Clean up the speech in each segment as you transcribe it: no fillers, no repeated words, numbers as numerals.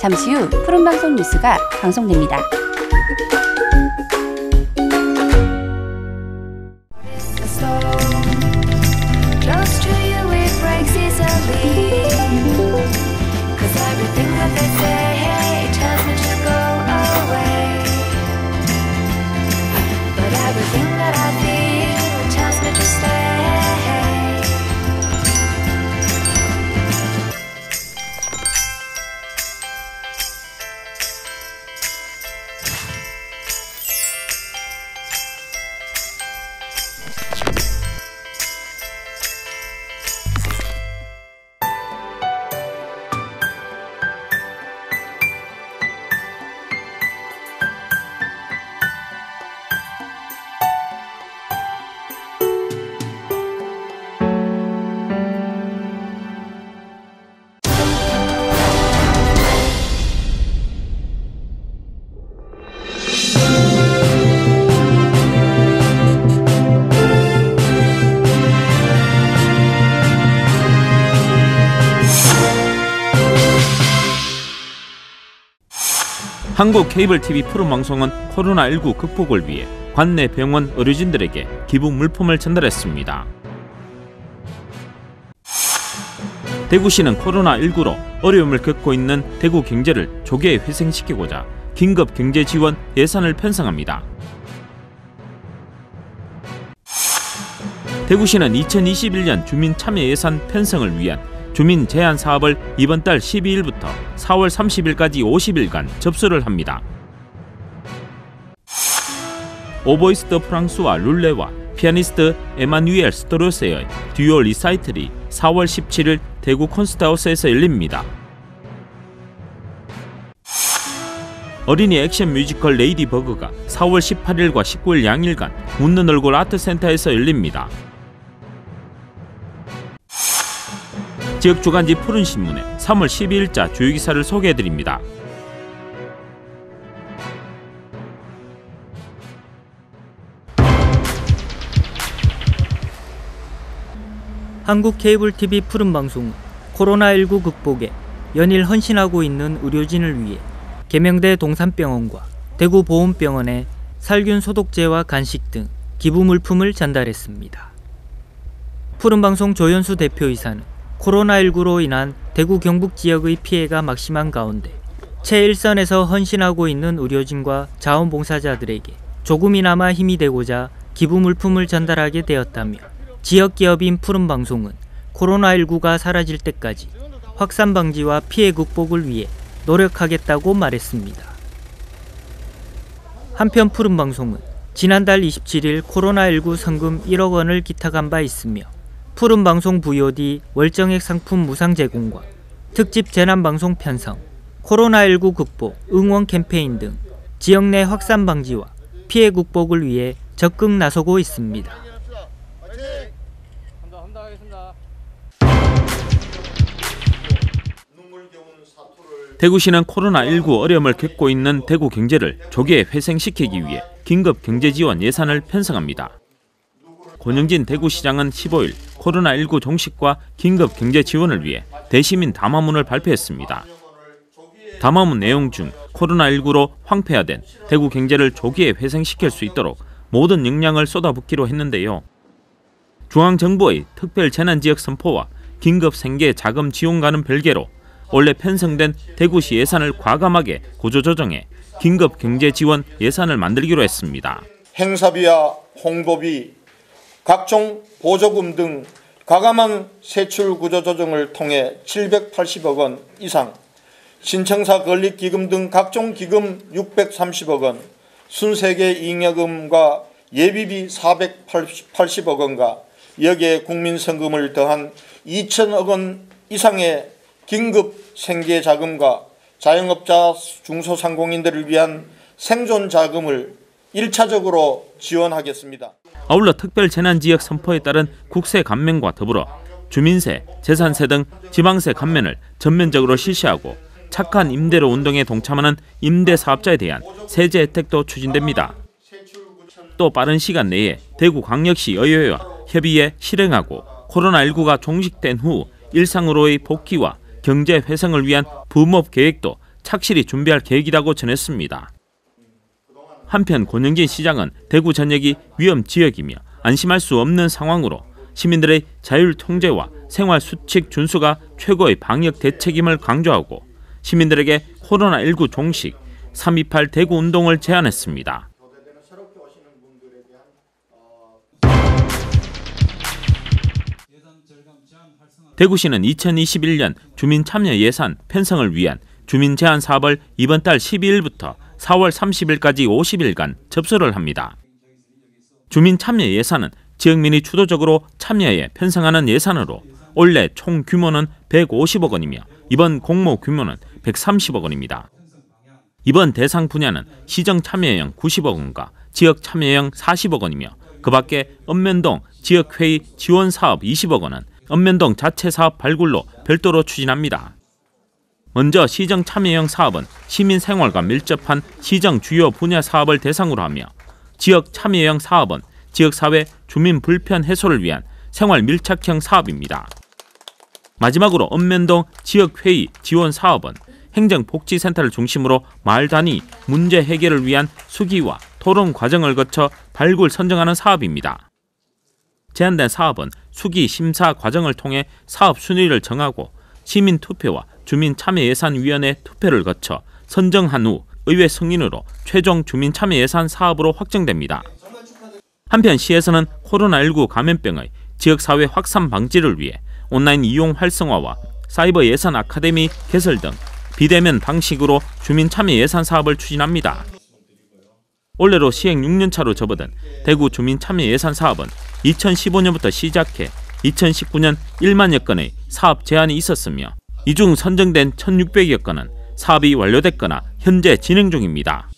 잠시 후 푸른방송 뉴스가 방송됩니다. 한국 케이블 TV 푸른방송은 코로나19 극복을 위해 관내 병원 의료진들에게 기부 물품을 전달했습니다. 대구시는 코로나19로 어려움을 겪고 있는 대구 경제를 조기에 회생시키고자 긴급 경제 지원 예산을 편성합니다. 대구시는 2021년 주민 참여 예산 편성을 위한 주민 제안 사업을 이번 달 12일부터 4월 30일까지 50일간 접수를 합니다. 오보이스 더 프랑스와 룰레와 피아니스트 에마뉴엘 스토로스의 듀오 리사이틀이 4월 17일 대구 콘서트하우스에서 열립니다. 어린이 액션 뮤지컬 레이디 버그가 4월 18일과 19일 양일간 웃는 얼굴 아트센터에서 열립니다. 지역 주간지 푸른신문의 3월 12일자 주요 기사를 소개해드립니다. 한국 케이블 TV 푸른방송은 코로나19 극복에 연일 헌신하고 있는 의료진을 위해 계명대 동산병원과 대구보훈병원에 살균 소독제와 간식 등 기부 물품을 전달했습니다. 푸른방송 조연수 대표이사는 코로나19로 인한 대구 경북 지역의 피해가 막심한 가운데 최일선에서 헌신하고 있는 의료진과 자원봉사자들에게 조금이나마 힘이 되고자 기부 물품을 전달하게 되었다며 지역 기업인 푸른방송은 코로나19가 사라질 때까지 확산 방지와 피해 극복을 위해 노력하겠다고 말했습니다. 한편 푸른방송은 지난달 27일 코로나19 성금 1억 원을 기탁한 바 있으며 푸른방송 VOD 월정액 상품 무상 제공과 특집 재난방송 편성, 코로나19 극복 응원 캠페인 등 지역 내 확산 방지와 피해 극복을 위해 적극 나서고 있습니다. 대구시는 코로나19 어려움을 겪고 있는 대구 경제를 조기에 회생시키기 위해 긴급 경제지원 예산을 편성합니다. 권영진 대구시장은 15일 코로나19 종식과 긴급 경제 지원을 위해 대시민 담화문을 발표했습니다. 담화문 내용 중 코로나19로 황폐화된 대구 경제를 조기에 회생시킬 수 있도록 모든 역량을 쏟아붓기로 했는데요. 중앙정부의 특별 재난지역 선포와 긴급 생계 자금 지원과는 별개로 원래 편성된 대구시 예산을 과감하게 구조조정해 긴급 경제 지원 예산을 만들기로 했습니다. 행사비와 홍보비, 각종 보조금 등 과감한 세출 구조조정을 통해 780억 원 이상, 신청사 건립기금 등 각종 기금 630억 원, 순세계 잉여금과 예비비 480억 원과 여기에 국민성금을 더한 2천억 원 이상의 긴급 생계자금과 자영업자 중소상공인들을 위한 생존자금을 1차적으로 지원하겠습니다. 아울러 특별재난지역 선포에 따른 국세 감면과 더불어 주민세, 재산세 등 지방세 감면을 전면적으로 실시하고 착한 임대료 운동에 동참하는 임대사업자에 대한 세제 혜택도 추진됩니다. 또 빠른 시간 내에 대구광역시 의회와 협의해 실행하고 코로나19가 종식된 후 일상으로의 복귀와 경제 회생을 위한 붐업 계획도 착실히 준비할 계획이라고 전했습니다. 한편 권영진 시장은 대구 전역이 위험 지역이며 안심할 수 없는 상황으로 시민들의 자율 통제와 생활 수칙 준수가 최고의 방역 대책임을 강조하고 시민들에게 코로나19 종식 3.28 대구 운동을 제안했습니다. 대구시는 2021년 주민 참여 예산 편성을 위한 주민 제안 사업을 이번 달 12일부터 4월 30일까지 50일간 접수를 합니다. 주민 참여 예산은 지역민이 주도적으로 참여해 편성하는 예산으로 올해 총 규모는 150억 원이며 이번 공모 규모는 130억 원입니다. 이번 대상 분야는 시정 참여형 90억 원과 지역 참여형 40억 원이며 그 밖에 읍면동 지역회의 지원 사업 20억 원은 읍면동 자체 사업 발굴로 별도로 추진합니다. 먼저 시정 참여형 사업은 시민 생활과 밀접한 시정 주요 분야 사업을 대상으로 하며 지역 참여형 사업은 지역사회 주민 불편 해소를 위한 생활 밀착형 사업입니다. 마지막으로 읍면동 지역회의 지원 사업은 행정복지센터를 중심으로 마을 단위 문제 해결을 위한 수기와 토론 과정을 거쳐 발굴 선정하는 사업입니다. 제안된 사업은 수기 심사 과정을 통해 사업 순위를 정하고 시민 투표와 주민 참여 예산위원회 투표를 거쳐 선정한 후 의회 승인으로 최종 주민 참여 예산 사업으로 확정됩니다. 한편 시에서는 코로나19 감염병의 지역사회 확산 방지를 위해 온라인 이용 활성화와 사이버 예산 아카데미 개설 등 비대면 방식으로 주민 참여 예산 사업을 추진합니다. 올해로 시행 6년차로 접어든 대구 주민 참여 예산 사업은 2015년부터 시작해 2019년 1만여 건의 사업 제안이 있었으며 이 중 선정된 1,600여 건은 사업이 완료됐거나 현재 진행 중입니다.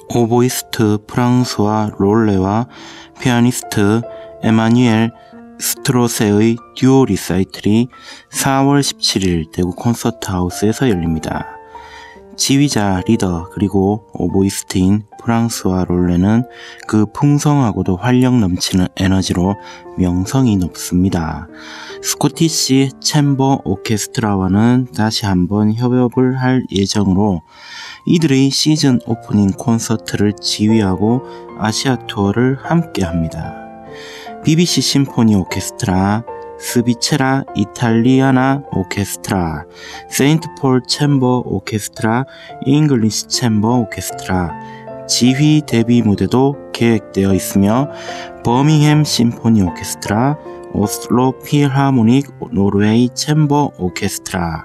오보이스트 프랑스와 롤레와 피아니스트 에마뉴엘 스트로세의 듀오 리사이틀이 4월 17일 대구 콘서트하우스에서 열립니다. 지휘자 리더 그리고 오보이스트인 프랑스와 롤레는 그 풍성하고도 활력 넘치는 에너지로 명성이 높습니다. 스코티시 챔버 오케스트라와는 다시 한번 협업을 할 예정으로 이들의 시즌 오프닝 콘서트를 지휘하고 아시아 투어를 함께합니다. BBC 심포니 오케스트라, 스비체라 이탈리아나 오케스트라, 세인트 폴 챔버 오케스트라, 잉글리시 챔버 오케스트라, 지휘 데뷔 무대도 계획되어 있으며 버밍햄 심포니 오케스트라, 오슬로 필하모닉 노르웨이 챔버 오케스트라,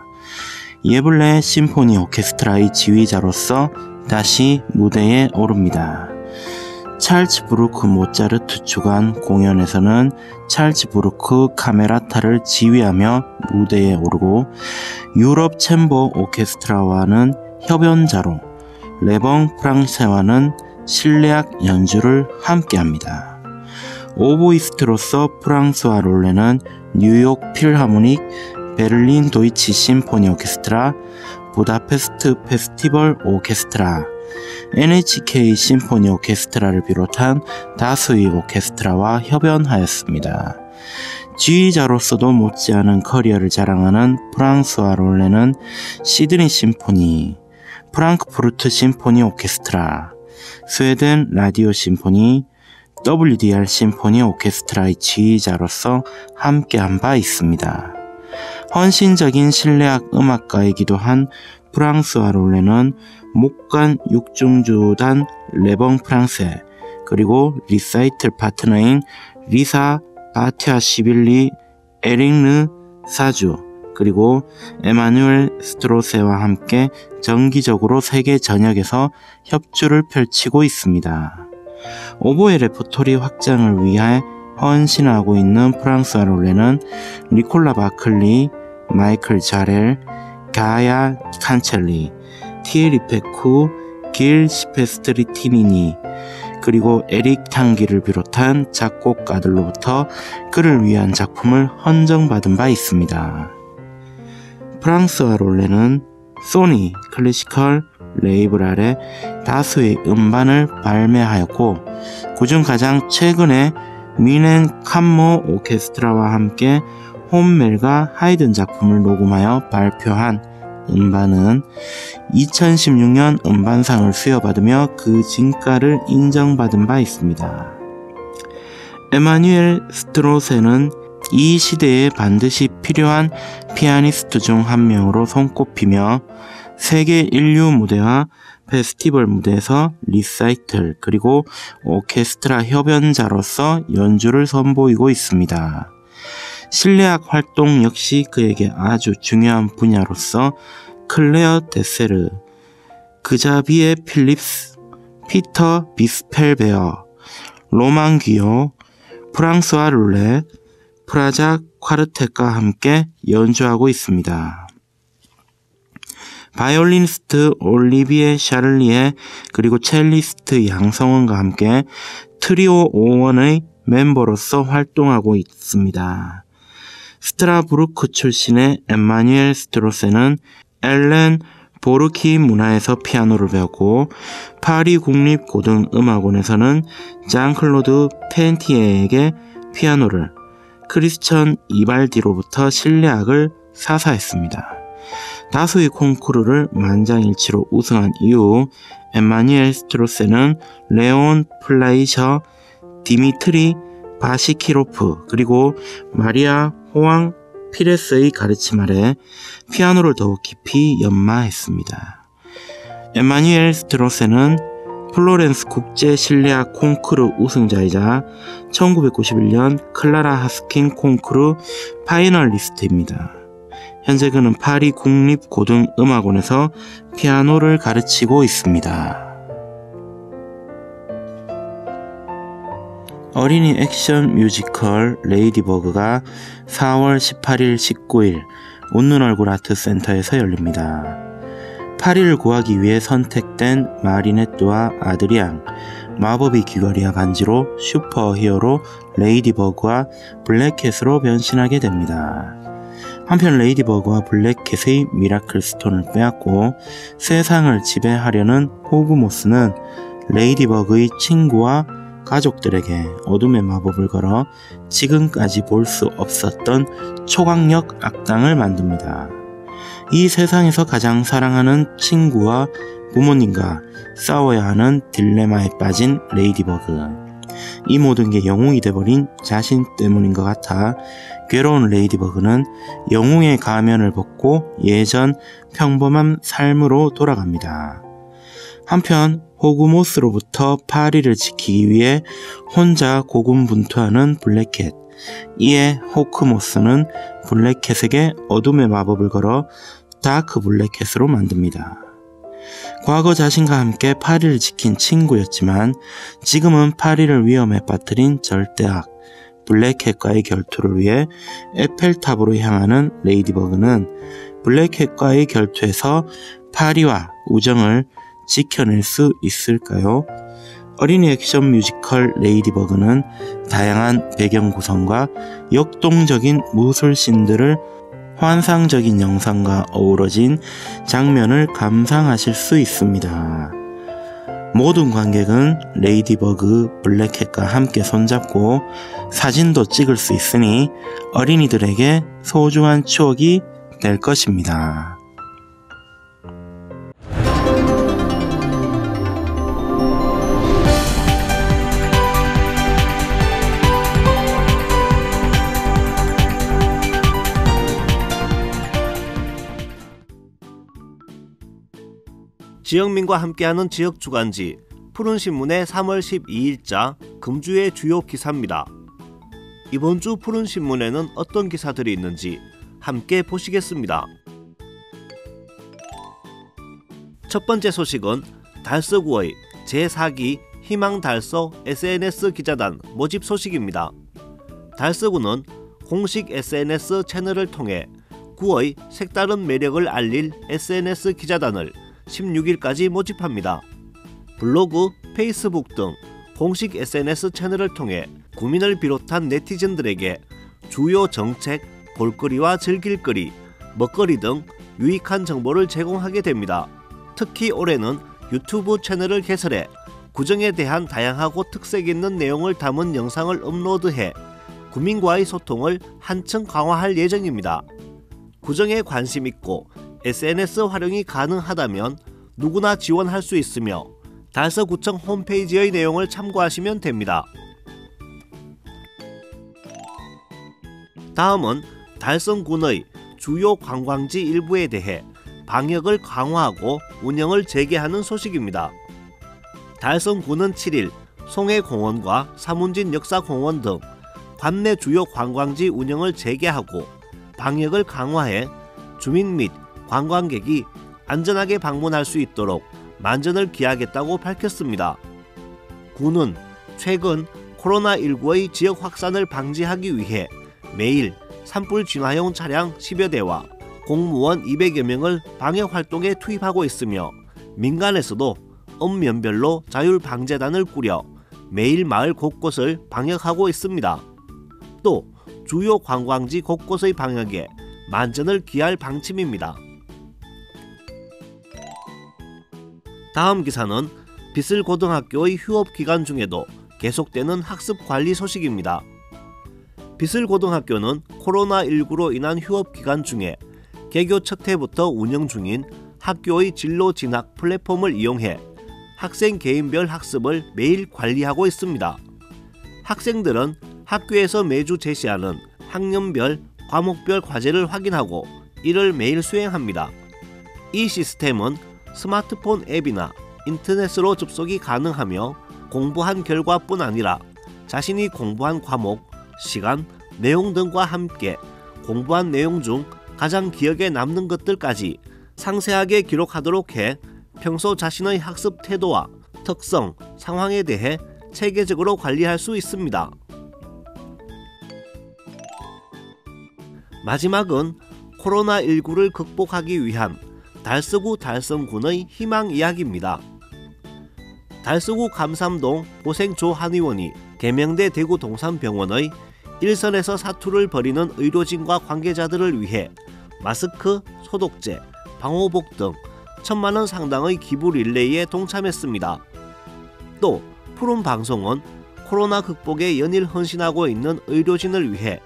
예블레 심포니 오케스트라의 지휘자로서 다시 무대에 오릅니다. 찰츠 부루크 모차르트 주간 공연에서는 찰츠 부루크 카메라타를 지휘하며 무대에 오르고 유럽 챔버 오케스트라와는 협연자로 레봉 프랑세와는 실내악 연주를 함께합니다. 오보이스트로서 프랑스와 롤레는 뉴욕 필하모닉, 베를린 도이치 심포니 오케스트라, 부다페스트 페스티벌 오케스트라, NHK 심포니 오케스트라를 비롯한 다수의 오케스트라와 협연하였습니다. 지휘자로서도 못지않은 커리어를 자랑하는 프랑스와 롤레는 시드니 심포니, 프랑크푸르트 심포니 오케스트라, 스웨덴 라디오 심포니, WDR 심포니 오케스트라의 지휘자로서 함께한 바 있습니다. 헌신적인 실내악 음악가이기도 한 프랑스와 롤레는 목간 육중주단 레봉 프랑세 그리고 리사이틀 파트너인 리사 바티아시빌리 에릭르 사주 그리고 에마누엘 스트로세와 함께 정기적으로 세계 전역에서 협주를 펼치고 있습니다. 오보의 레퍼토리 확장을 위해 헌신하고 있는 프랑스와 롤레는 니콜라 바클리, 마이클 자렐, 가야 칸첼리, 티에리 페쿠, 길 시페스트리티니니 그리고 에릭 탕기를 비롯한 작곡가들로부터 그를 위한 작품을 헌정받은 바 있습니다. 프랑스와 롤레는 소니 클래시컬 레이블 아래 다수의 음반을 발매하였고, 그중 가장 최근에 미넨 캄모 오케스트라와 함께 혼멜과 하이든 작품을 녹음하여 발표한 음반은 2016년 음반상을 수여받으며 그 진가를 인정받은 바 있습니다. 에마뉴엘 스트로세는 이 시대에 반드시 필요한 피아니스트 중 한 명으로 손꼽히며 세계 인류 무대와 페스티벌 무대에서 리사이틀 그리고 오케스트라 협연자로서 연주를 선보이고 있습니다. 실내악 활동 역시 그에게 아주 중요한 분야로서 클레어 데세르, 그자비에 필립스, 피터 비스펠베어, 로만 귀요, 프랑스와 룰렛, 프라자 콰르텟과 함께 연주하고 있습니다. 바이올리니스트 올리비에 샤를리에 그리고 첼리스트 양성원과 함께 트리오 5원의 멤버로서 활동하고 있습니다. 스트라부르크 출신의 에마뉴엘 스트로세는 엘렌 보르키 문화에서 피아노를 배웠고, 파리 국립고등음악원에서는 장클로드 펜티에에게 피아노를, 크리스천 이발디로부터 실내악을 사사했습니다. 다수의 콩쿠르를 만장일치로 우승한 이후 에마뉴엘 스트로세는 레온 플라이셔, 디미트리 바시키로프 그리고 마리아 호앙 피레스의 가르침 아래 피아노를 더욱 깊이 연마했습니다. 에마뉴엘 스트로세는 플로렌스 국제 실내악 콩쿠르 우승자이자 1991년 클라라 하스킨 콩쿠르 파이널리스트입니다. 현재 그는 파리 국립고등음악원에서 피아노를 가르치고 있습니다. 어린이 액션 뮤지컬 레이디버그가 4월 18일, 19일 웃는 얼굴 아트센터에서 열립니다. 파리를 구하기 위해 선택된 마리네트와 아드리앙, 마법의 귀걸이와 반지로 슈퍼히어로 레이디버그와 블랙캣으로 변신하게 됩니다. 한편 레이디버그와 블랙캣의 미라클 스톤을 빼앗고 세상을 지배하려는 호그모스는 레이디버그의 친구와 가족들에게 어둠의 마법을 걸어 지금까지 볼 수 없었던 초강력 악당을 만듭니다. 이 세상에서 가장 사랑하는 친구와 부모님과 싸워야 하는 딜레마에 빠진 레이디버그. 이 모든 게 영웅이 돼버린 자신 때문인 것 같아 괴로운 레이디버그는 영웅의 가면을 벗고 예전 평범한 삶으로 돌아갑니다. 한편 호그모스로부터 파리를 지키기 위해 혼자 고군분투하는 블랙캣. 이에 호크모스는 블랙캣에게 어둠의 마법을 걸어 다크 블랙캣으로 만듭니다. 과거 자신과 함께 파리를 지킨 친구였지만 지금은 파리를 위험에 빠뜨린 절대악 블랙캣과의 결투를 위해 에펠탑으로 향하는 레이디버그는 블랙캣과의 결투에서 파리와 우정을 지켜낼 수 있을까요? 어린이 액션 뮤지컬 레이디버그는 다양한 배경 구성과 역동적인 무술신들을 환상적인 영상과 어우러진 장면을 감상하실 수 있습니다. 모든 관객은 레이디버그 블랙캣과 함께 손잡고 사진도 찍을 수 있으니 어린이들에게 소중한 추억이 될 것입니다. 지역민과 함께하는 지역주간지 푸른신문의 3월 12일자 금주의 주요 기사입니다. 이번 주 푸른신문에는 어떤 기사들이 있는지 함께 보시겠습니다. 첫 번째 소식은 달서구의 제4기 희망달서 SNS 기자단 모집 소식입니다. 달서구는 공식 SNS 채널을 통해 구의 색다른 매력을 알릴 SNS 기자단을 16일까지 모집합니다. 블로그, 페이스북 등 공식 SNS 채널을 통해 구민을 비롯한 네티즌들에게 주요 정책, 볼거리와 즐길거리, 먹거리 등 유익한 정보를 제공하게 됩니다. 특히 올해는 유튜브 채널을 개설해 구정에 대한 다양하고 특색 있는 내용을 담은 영상을 업로드해 구민과의 소통을 한층 강화할 예정입니다. 구정에 관심 있고 SNS 활용이 가능하다면 누구나 지원할 수 있으며 달서구청 홈페이지의 내용을 참고하시면 됩니다. 다음은 달성군의 주요 관광지 일부에 대해 방역을 강화하고 운영을 재개하는 소식입니다. 달성군은 7일 송해공원과 사문진 역사공원 등 관내 주요 관광지 운영을 재개하고 방역을 강화해 주민 및 관광객이 안전하게 방문할 수 있도록 만전을 기하겠다고 밝혔습니다. 군은 최근 코로나19의 지역 확산을 방지하기 위해 매일 산불 진화용 차량 10여 대와 공무원 200여 명을 방역 활동에 투입하고 있으며 민간에서도 읍면별로 자율방재단을 꾸려 매일 마을 곳곳을 방역하고 있습니다. 또 주요 관광지 곳곳의 방역에 만전을 기할 방침입니다. 다음 기사는 비슬고등학교의 휴업기간 중에도 계속되는 학습관리 소식입니다. 비슬고등학교는 코로나19로 인한 휴업기간 중에 개교 첫 해부터 운영 중인 학교의 진로 진학 플랫폼을 이용해 학생 개인별 학습을 매일 관리하고 있습니다. 학생들은 학교에서 매주 제시하는 학년별, 과목별 과제를 확인하고 이를 매일 수행합니다. 이 시스템은 스마트폰 앱이나 인터넷으로 접속이 가능하며 공부한 결과뿐 아니라 자신이 공부한 과목, 시간, 내용 등과 함께 공부한 내용 중 가장 기억에 남는 것들까지 상세하게 기록하도록 해 평소 자신의 학습 태도와 특성, 상황에 대해 체계적으로 관리할 수 있습니다. 마지막은 코로나19를 극복하기 위한 달서구 달성군의 희망 이야기입니다. 달서구 감삼동 보생조 한의원이 계명대 대구 동산병원의 일선에서 사투를 벌이는 의료진과 관계자들을 위해 마스크, 소독제, 방호복 등 1,000만원 상당의 기부 릴레이에 동참했습니다. 또 푸른방송은 코로나 극복에 연일 헌신하고 있는 의료진을 위해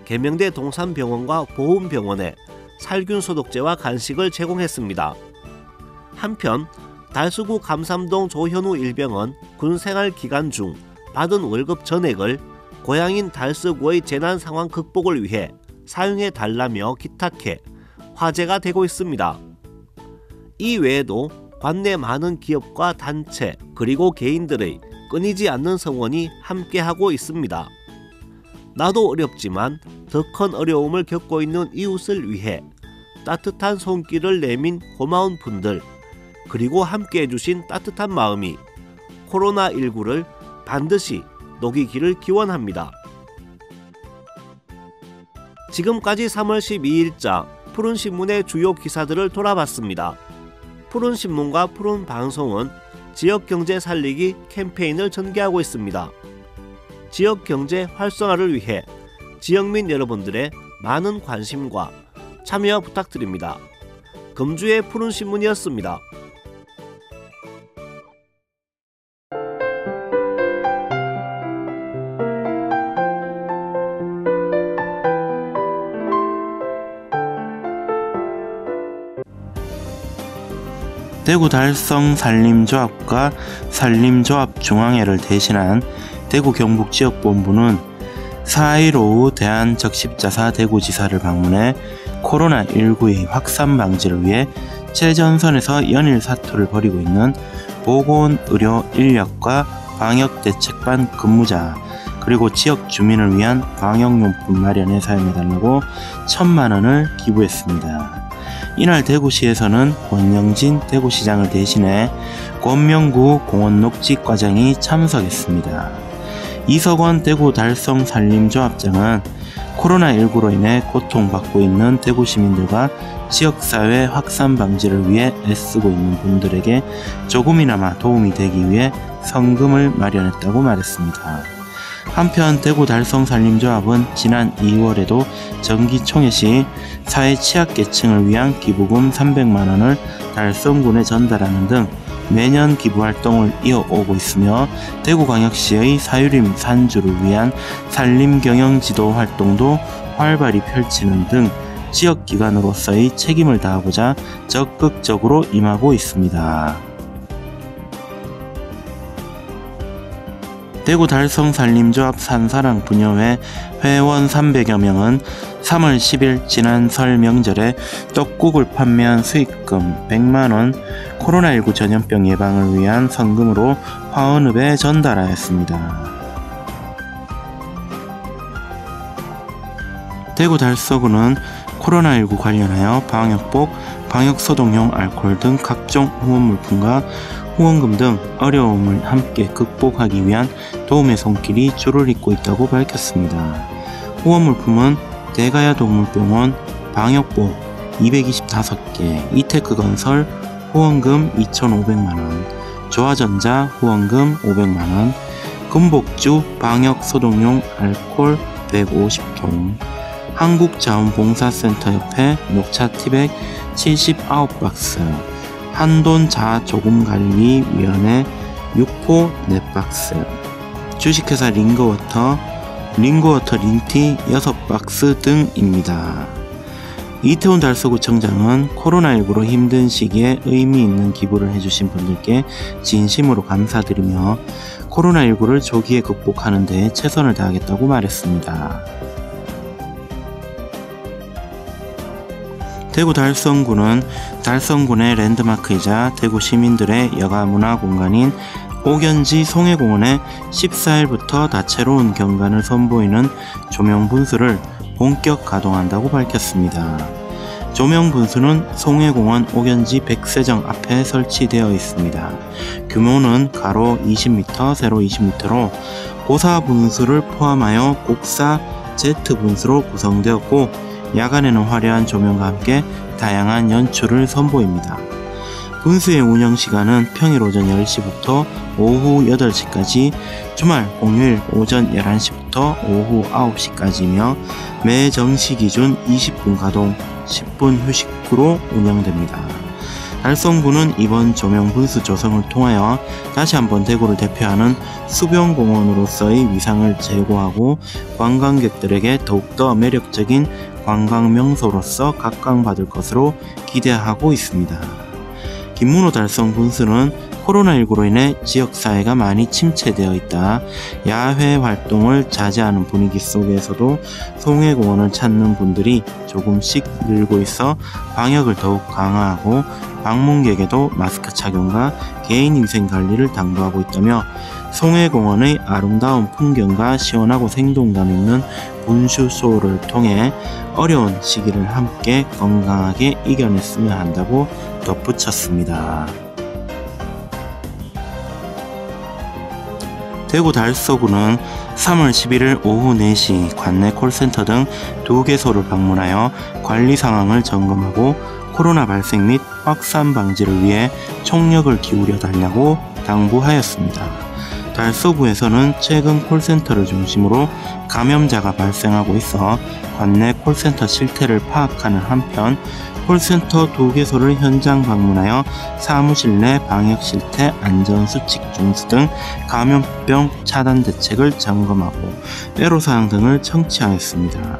계명대 동산병원과 보훈병원에 살균 소독제와 간식을 제공했습니다. 한편 달서구 감삼동 조현우 일병은 군 생활 기간 중 받은 월급 전액을 고향인 달서구의 재난 상황 극복을 위해 사용해 달라며 기탁해 화제가 되고 있습니다. 이 외에도 관내 많은 기업과 단체 그리고 개인들의 끊이지 않는 성원이 함께하고 있습니다. 나도 어렵지만 더 큰 어려움을 겪고 있는 이웃을 위해 따뜻한 손길을 내민 고마운 분들 그리고 함께해 주신 따뜻한 마음이 코로나19를 반드시 녹이기를 기원합니다. 지금까지 3월 12일자 푸른신문의 주요 기사들을 돌아봤습니다. 푸른신문과 푸른방송은 지역경제 살리기 캠페인을 전개하고 있습니다. 지역경제 활성화를 위해 지역민 여러분들의 많은 관심과 참여 부탁드립니다. 금주의 푸른신문이었습니다. 대구 달성 산림조합과 산림조합중앙회를 대신한 대구 경북지역본부는 4일 오후 대한적십자사 대구지사를 방문해 코로나19의 확산 방지를 위해 최전선에서 연일 사투를 벌이고 있는 보건의료 인력과 방역대책반 근무자 그리고 지역 주민을 위한 방역용품 마련에 사용해달라고 1,000만원을 기부했습니다. 이날 대구시에서는 권영진 대구시장을 대신해 권명구 공원녹지과장이 참석했습니다. 이석원 대구 달성 산림조합장은 코로나19로 인해 고통받고 있는 대구 시민들과 지역사회 확산 방지를 위해 애쓰고 있는 분들에게 조금이나마 도움이 되기 위해 성금을 마련했다고 말했습니다. 한편 대구 달성산림조합은 지난 2월에도 정기총회 시 사회 취약계층을 위한 기부금 300만 원을 달성군에 전달하는 등 매년 기부활동을 이어오고 있으며 대구광역시의 사유림 산주를 위한 산림경영지도 활동도 활발히 펼치는 등 지역기관으로서의 책임을 다하고자 적극적으로 임하고 있습니다. 대구 달성산림조합 산사랑 분여회 회원 300여 명은 3월 10일 지난 설 명절에 떡국을 판매한 수익금 100만원 코로나19 전염병 예방을 위한 성금으로 화원읍에 전달하였습니다. 대구 달서구는 코로나19 관련하여 방역복, 방역소독용 알코올 등 각종 후원물품과 후원금 등 어려움을 함께 극복하기 위한 도움의 손길이 줄을 잇고 있다고 밝혔습니다. 후원물품은 대가야 동물병원 방역복 225개, 이테크건설 후원금 2,500만원, 조화전자 후원금 500만원, 금복주 방역소독용 알코올 150통, 한국자원봉사센터협회 녹차 티백 79박스, 한돈자조금관리위원회 6호 4박스, 주식회사 링거워터 링티 6박스 등입니다. 이태원 달서구청장은 코로나19로 힘든 시기에 의미 있는 기부를 해주신 분들께 진심으로 감사드리며 코로나19를 조기에 극복하는 데 최선을 다하겠다고 말했습니다. 대구 달성군은 달성군의 랜드마크이자 대구 시민들의 여가 문화 공간인 옥연지 송해공원에 14일부터 다채로운 경관을 선보이는 조명 분수를 본격 가동한다고 밝혔습니다. 조명 분수는 송해공원 옥연지 백세정 앞에 설치되어 있습니다. 규모는 가로 20m, 세로 20m로 고사 분수를 포함하여 곡사 Z 분수로 구성되었고 야간에는 화려한 조명과 함께 다양한 연출을 선보입니다. 분수의 운영시간은 평일 오전 10시부터 오후 8시까지, 주말 공휴일 오전 11시부터 오후 9시까지며 매 정시 기준 20분 가동, 10분 휴식으로 운영됩니다. 달성구는 이번 조명 분수 조성을 통하여 다시 한번 대구를 대표하는 수변공원으로서의 위상을 제고하고 관광객들에게 더욱더 매력적인 관광명소로서 각광받을 것으로 기대하고 있습니다. 김문호 달성 분수는 코로나19로 인해 지역사회가 많이 침체되어 있다 야외 활동을 자제하는 분위기 속에서도 송해공원을 찾는 분들이 조금씩 늘고 있어 방역을 더욱 강화하고 방문객에도 마스크 착용과 개인위생 관리를 당부하고 있다며 송해공원의 아름다운 풍경과 시원하고 생동감 있는 분수쇼를 통해 어려운 시기를 함께 건강하게 이겨냈으면 한다고 덧붙였습니다. 대구 달서구는 3월 11일 오후 4시 관내 콜센터 등 2개소를 방문하여 관리 상황을 점검하고 코로나 발생 및 확산 방지를 위해 총력을 기울여 달라고 당부하였습니다. 달서구에서는 최근 콜센터를 중심으로 감염자가 발생하고 있어 관내 콜센터 실태를 파악하는 한편 콜센터 2개소를 현장 방문하여 사무실 내 방역 실태, 안전수칙 준수 등 감염병 차단 대책을 점검하고 애로사항 등을 청취하였습니다.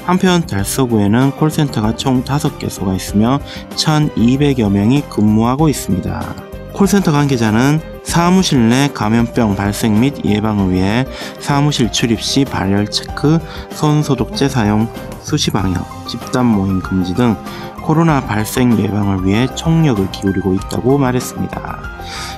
한편 달서구에는 콜센터가 총 5개소가 있으며 1,200여 명이 근무하고 있습니다. 콜센터 관계자는 사무실 내 감염병 발생 및 예방을 위해 사무실 출입 시 발열 체크, 손소독제 사용, 수시 방역, 집단 모임 금지 등 코로나 발생 예방을 위해 총력을 기울이고 있다고 말했습니다.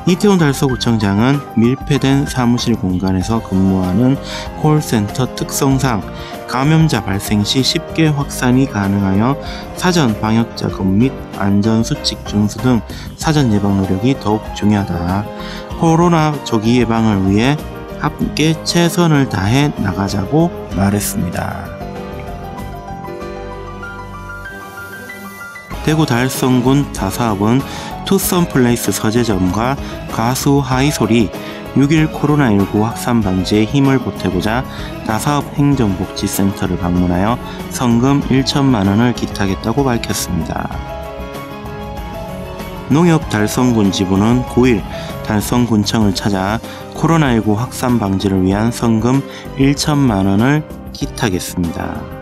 이태원 달서구청장은 밀폐된 사무실 공간에서 근무하는 콜센터 특성상 감염자 발생 시 쉽게 확산이 가능하여 사전 방역 작업 및 안전수칙 준수 등 사전 예방 노력이 더욱 중요하다. 코로나 조기 예방을 위해 함께 최선을 다해 나가자고 말했습니다. 대구 달성군 다사업은 투썸플레이스 서재점과 가수 하이솔이 6일 코로나19 확산 방지에 힘을 보태고자 다사업 행정복지센터를 방문하여 성금 1천만 원을 기탁했다고 밝혔습니다. 농협 달성군 지부는 9일 달성군청을 찾아 코로나19 확산 방지를 위한 성금 1천만 원을 기탁했습니다.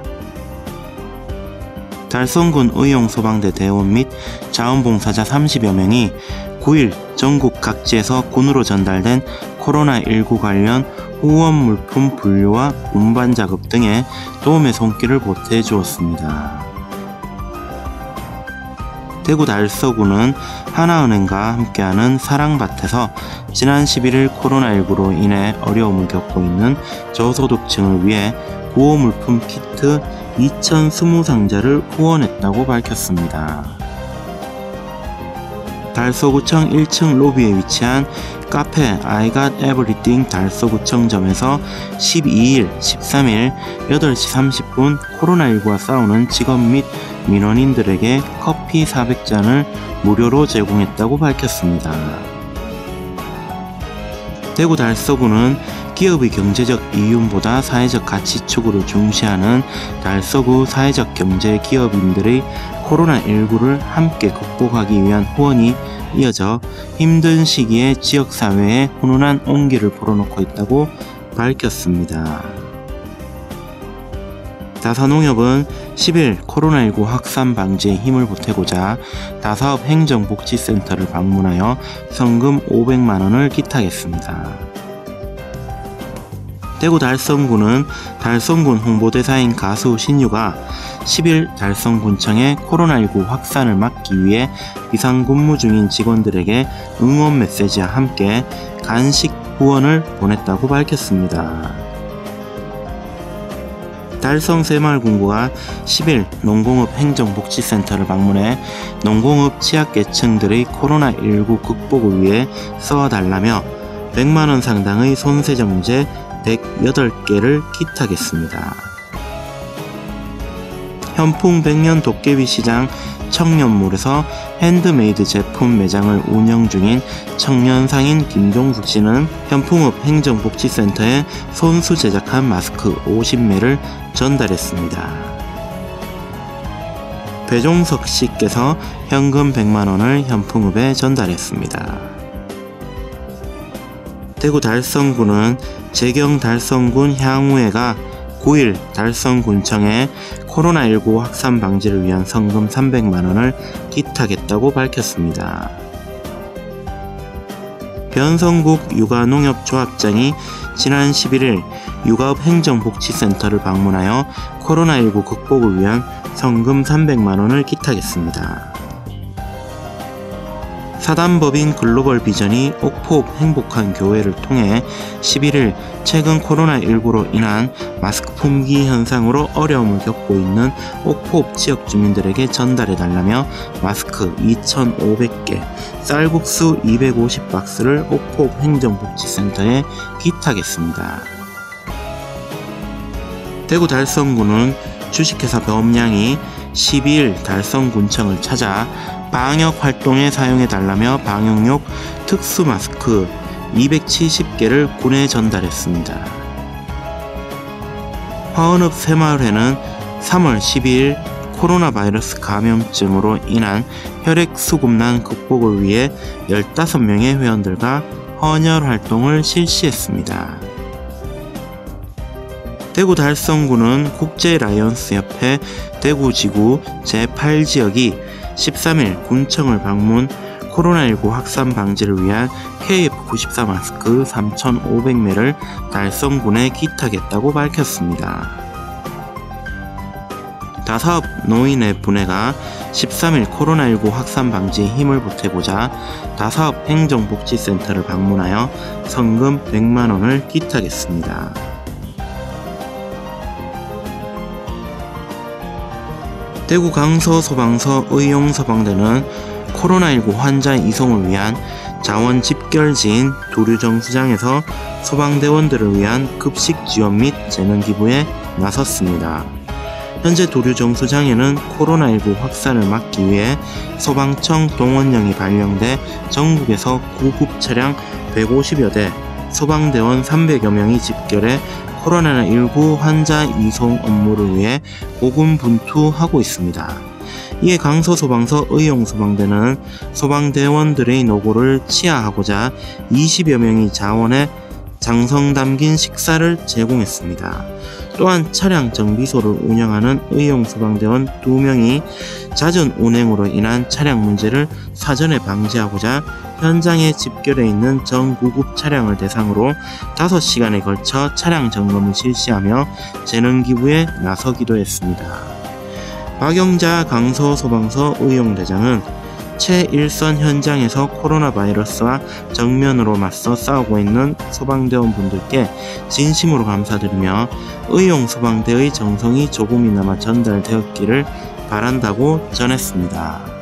달성군 의용소방대 대원 및 자원봉사자 30여 명이 9일 전국 각지에서 군으로 전달된 코로나19 관련 후원 물품 분류와 운반 작업 등에 도움의 손길을 보태 주었습니다. 대구 달서구는 하나은행과 함께하는 사랑밭에서 지난 11일 코로나19로 인해 어려움을 겪고 있는 저소득층을 위해 구호물품 키트 2,020상자를 후원했다고 밝혔습니다. 달서구청 1층 로비에 위치한 카페 I Got Everything 달서구청점에서 12일, 13일 8시 30분 코로나19와 싸우는 직업 및 민원인들에게 커피 400잔을 무료로 제공했다고 밝혔습니다. 대구 달서구는 기업의 경제적 이윤보다 사회적 가치 추구를 중시하는 달서구 사회적 경제 기업인들의 코로나19를 함께 극복하기 위한 후원이 이어져 힘든 시기에 지역사회에 훈훈한 온기를 불어넣고 있다고 밝혔습니다. 다사농협은 10일 코로나19 확산 방지에 힘을 보태고자 다사업 행정복지센터를 방문하여 성금 500만 원을 기탁했습니다. 대구 달성군은 달성군 홍보대사인 가수 신유가 10일 달성군청에 코로나19 확산을 막기 위해 비상근무 중인 직원들에게 응원 메시지와 함께 간식 후원을 보냈다고 밝혔습니다. 달성새마을군구가 10일 농공업 행정복지센터를 방문해 농공업 취약계층들의 코로나19 극복을 위해 써달라며 100만 원 상당의 손세정제 108개를 기탁했습니다. 현풍 백년 도깨비 시장 청년몰에서 핸드메이드 제품 매장을 운영 중인 청년상인 김종숙 씨는 현풍읍 행정복지센터에 손수 제작한 마스크 50매를 전달했습니다. 배종석 씨께서 현금 100만 원을 현풍읍에 전달했습니다. 대구 달성군은 재경 달성군 향후회가 9일 달성군청에 코로나19 확산 방지를 위한 성금 300만 원을 기탁했다고 밝혔습니다. 변성국 육아농협조합장이 지난 11일 육아업 행정복지센터를 방문하여 코로나19 극복을 위한 성금 300만 원을 기탁했습니다. 사단법인 글로벌 비전이 옥포읍 행복한 교회를 통해 11일 최근 코로나19로 인한 마스크 품귀 현상으로 어려움을 겪고 있는 옥포읍 지역 주민들에게 전달해달라며 마스크 2,500개, 쌀국수 250박스를 옥포읍 행정복지센터에 기탁했습니다. 대구 달성군은 주식회사 범양이 12일 달성군청을 찾아 방역 활동에 사용해달라며 방역용 특수 마스크 270개를 군에 전달했습니다. 화원읍 새마을회는 3월 12일 코로나 바이러스 감염증으로 인한 혈액수급난 극복을 위해 15명의 회원들과 헌혈 활동을 실시했습니다. 대구 달성구는 국제라이언스협회 대구지구 제8지역이 13일 군청을 방문 코로나19 확산 방지를 위한 KF94 마스크 3,500매를 달성군에 기탁했다고 밝혔습니다. 다사업 노인의 분회가 13일 코로나19 확산 방지에 힘을 보태고자 다사업 행정복지센터를 방문하여 성금 100만 원을 기탁했습니다. 대구 강서소방서 의용소방대는 코로나19 환자 이송을 위한 자원 집결지인 두류정수장에서 소방대원들을 위한 급식 지원 및 재능 기부에 나섰습니다. 현재 도류정수장에는 코로나19 확산을 막기 위해 소방청 동원령이 발령돼 전국에서 구급 차량 150여 대, 소방대원 300여 명이 집결해 코로나19 환자 이송 업무를 위해 고군분투하고 있습니다. 이에 강서소방서 의용소방대는 소방대원들의 노고를 치하하고자 20여 명이 자원해 장성 담긴 식사를 제공했습니다. 또한 차량 정비소를 운영하는 의용소방대원 2명이 잦은 운행으로 인한 차량 문제를 사전에 방지하고자 현장에 집결해 있는 전구급 차량을 대상으로 5시간에 걸쳐 차량 점검을 실시하며 재능 기부에 나서기도 했습니다. 박영자 강서소방서 의용대장은 최일선 현장에서 코로나 바이러스와 정면으로 맞서 싸우고 있는 소방대원분들께 진심으로 감사드리며 의용소방대의 정성이 조금이나마 전달되었기를 바란다고 전했습니다.